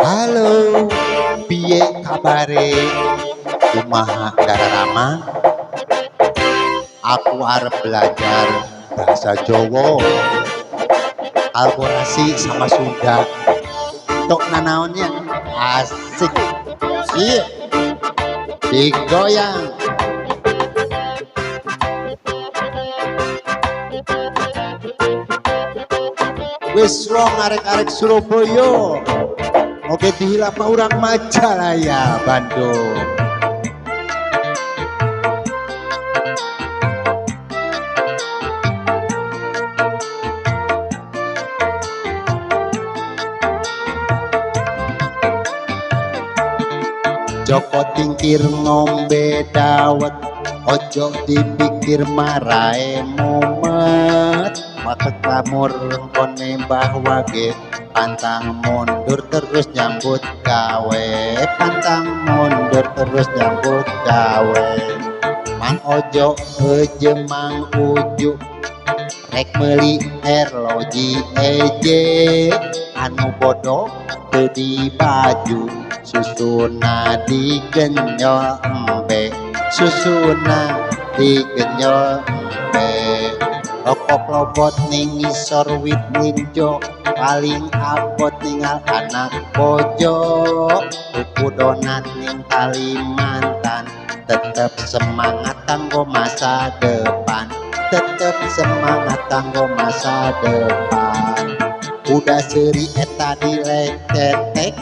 Halo, piye kabare? Kumaha Dararama? Aku arep belajar bahasa Jawa, kolaborasi sama Sunda. Tok nanaonnya asik. Iya, digoyang. Wis wong arek-arek Surabaya. Oke dihilapa orang Majalaya, Bandung. Joko tingkir ngombe dawet, ojo dipikir marae mumet. Matek lamur kone mbah wage, pantang mundur terus nyambut gawe. Pantang mundur terus nyambut gawe. Mang ojo eje mang uju, rek meuli erloji eje. Anu bodoh teu di baju, susuna digenyol embe. Susuna digenyol embe. Rokok lobot ning ngisor wit ninjo, paling abot tinggal anak bojo. Tuku donat ning Kalimantan, tetep semangat kanggo masa depan. Tetep semangat kanggo masa depan. Udah seri eta diletetek,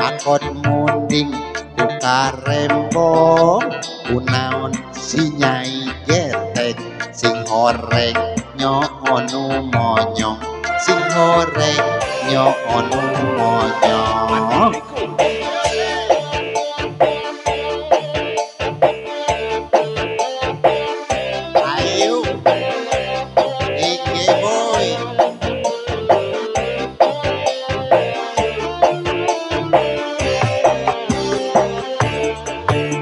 angkot munding buka rembong. Kunaon si nyai getek, sing horeng nyonu monyong. Sing horeng nyonu monyong. Ayo, Ike boy.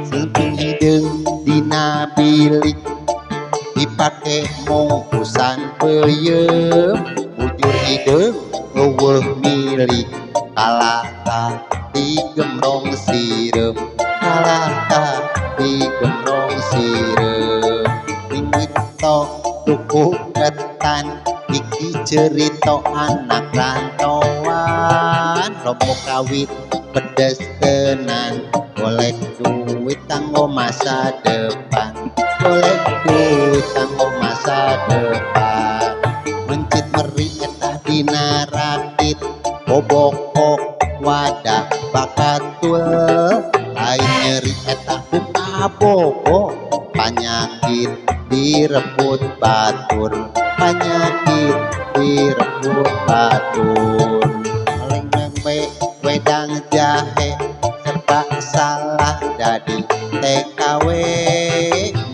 Selping hidung dina bilik, dipake mungkusan peuyeum. Bujur hidung eueuh milik, kalahkah digemrong sireum. Kalahkah digemrong sireum. Tinggi tok tuku ketan, iki cerita anak rantauan. Rombok kawit pedes tenan, golek duit kanggo masa depan. Golek duit kanggo masa depan. Mencit meri eta dina rakit, bobok wadah bakatul. Lain nyeri eta buka bobo, panyakit direbut batur. Panyakit direbut batur. Paling nembe wedang jahe, serba salah dadi TKW.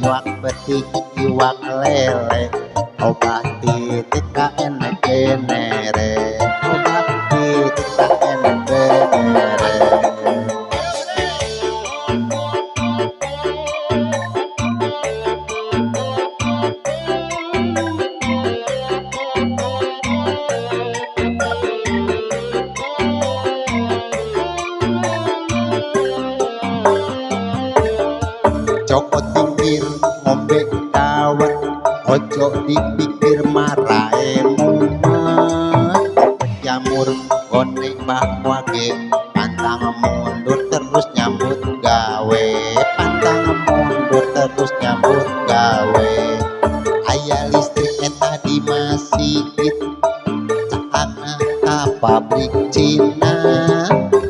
Iwak betik, iwak lele, obat titik ka enek genere. Obat titik ka enek genere. Joko tingkir ngombe dawet, ojo dipikir marae mumet. Jamur gone mbah wage, pantang mundur terus nyambut gawe. Pantang mundur terus nyambut gawe. Aya listrik eta di masjid, cakana ka pabrik Cina.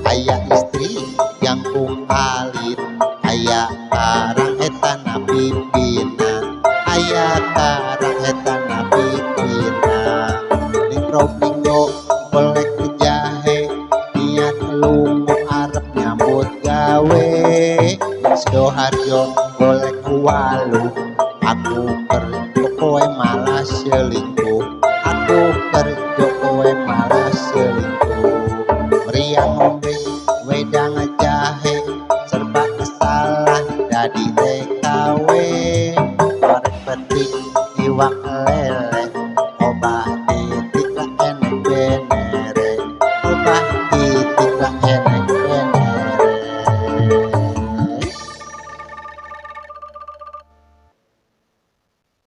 Aya istri yang kumpalit, aya karang eta na pipina. Aya karang eta na pipina. Ning Robingo golek jahe, niat lumut arep nyambut gawe. Sidoarjo golek walu, aku kerja kowe malah selingkuh. Aku kerja kowe malah selingkuh. Meriang ngombe